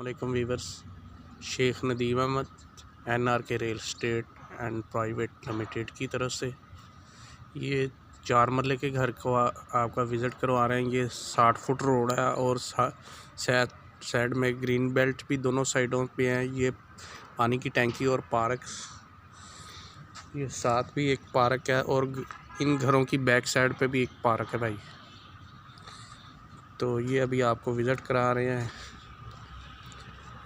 वालेकुम viewers. Sheikh Nadeem Ahmad NRK real estate and private limited की तरफ से ये 4 मरले के घर को आपका विज़िट करवा रहे हैं। ये 60 फुट रोड है और साइड में ग्रीन बेल्ट भी दोनों साइडों पे है। ये पानी की टैंकी और पार्क, ये साथ भी एक पार्क है और इन घरों की बैक साइड पे भी एक पार्क है भाई। तो ये अभी आपको विज़िट करा रहे हैं।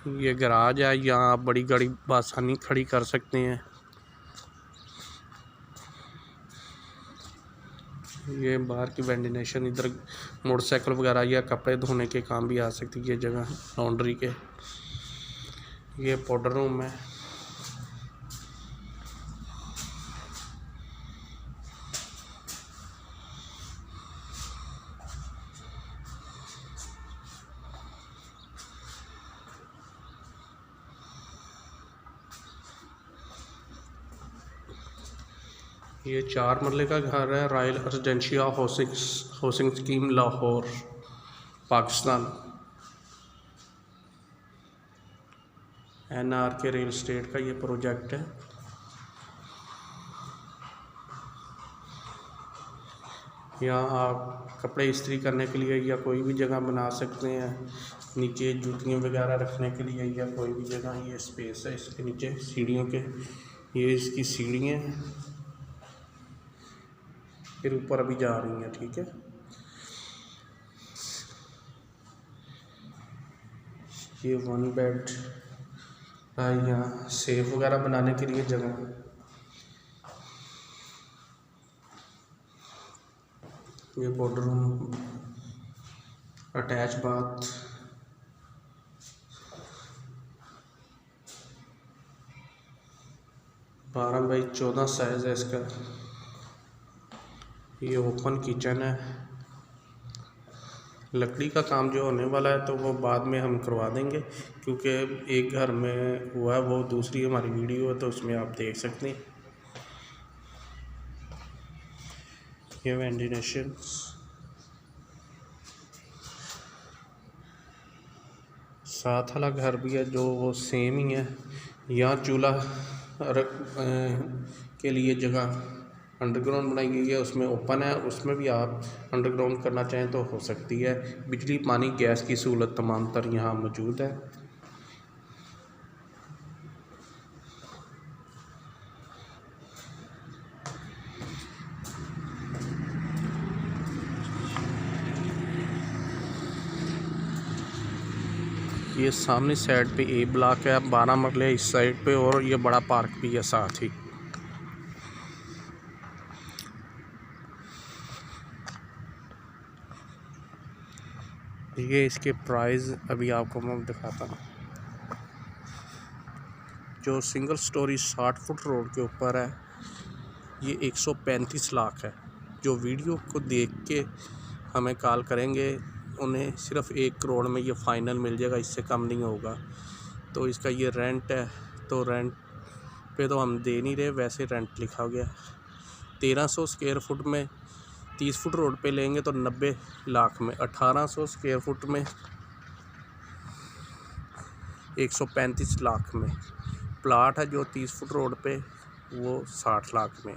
ये गराज है, यहाँ आप बड़ी गाड़ी आसानी खड़ी कर सकते हैं। ये बाहर की वेंटिलेशन, इधर मोटरसाइकिल वगैरह या कपड़े धोने के काम भी आ सकती है। ये जगह लॉन्ड्री के, ये पाउडर रूम है। ये 4 मरले का घर है, royal residencia housing scheme Lahore Pakistan. NRK real estate का ये प्रोजेक्ट है। यहाँ आप कपड़े इस्त्री करने के लिए या कोई भी जगह बना सकते हैं। नीचे जूतियाँ वगैरह रखने के लिए या कोई भी जगह ये स्पेस है। इसके नीचे सीढ़ियों के, ये इसकी सीढ़ियाँ हैं, फिर ऊपर अभी जा रही हैं। ठीक है, ये 1 बेड है। यहाँ सेफ वगैरह बनाने के लिए जगह। ये पाउडर रूम, अटैच बाथ, बारह बाई 14 साइज है इसका। ये ओपन किचन है। लकड़ी का काम जो होने वाला है तो वो बाद में हम करवा देंगे, क्योंकि एक घर में हुआ है, वो दूसरी हमारी वीडियो है तो उसमें आप देख सकते हैं। ये वेंटिलेशन, साथ वाला घर भी है जो वो सेम ही है। यहाँ चूल्हा के लिए जगह अंडरग्राउंड बनाई गई है, उसमें ओपन है। उसमें भी आप अंडरग्राउंड करना चाहें तो हो सकती है। बिजली, पानी, गैस की सहूलत तमाम तर यहाँ मौजूद है। ये सामने साइड पे A ब्लॉक है, 12 मरले इस साइड पे, और ये बड़ा पार्क भी है साथ ही। ये इसके प्राइस अभी आपको मैं दिखाता हूँ। जो सिंगल स्टोरी 60 फुट रोड के ऊपर है, ये 135 लाख है। जो वीडियो को देख के हमें कॉल करेंगे उन्हें सिर्फ 1 करोड़ में ये फाइनल मिल जाएगा, इससे कम नहीं होगा। तो इसका ये रेंट है, तो रेंट पे तो हम दे नहीं रहे, वैसे रेंट लिखा गया 1300 स्क्वायर फुट में। 30 फुट रोड पे लेंगे तो 90 लाख में, 1800 स्क्वायर फुट में 135 लाख में। प्लाट है जो 30 फुट रोड पे, वो 60 लाख में।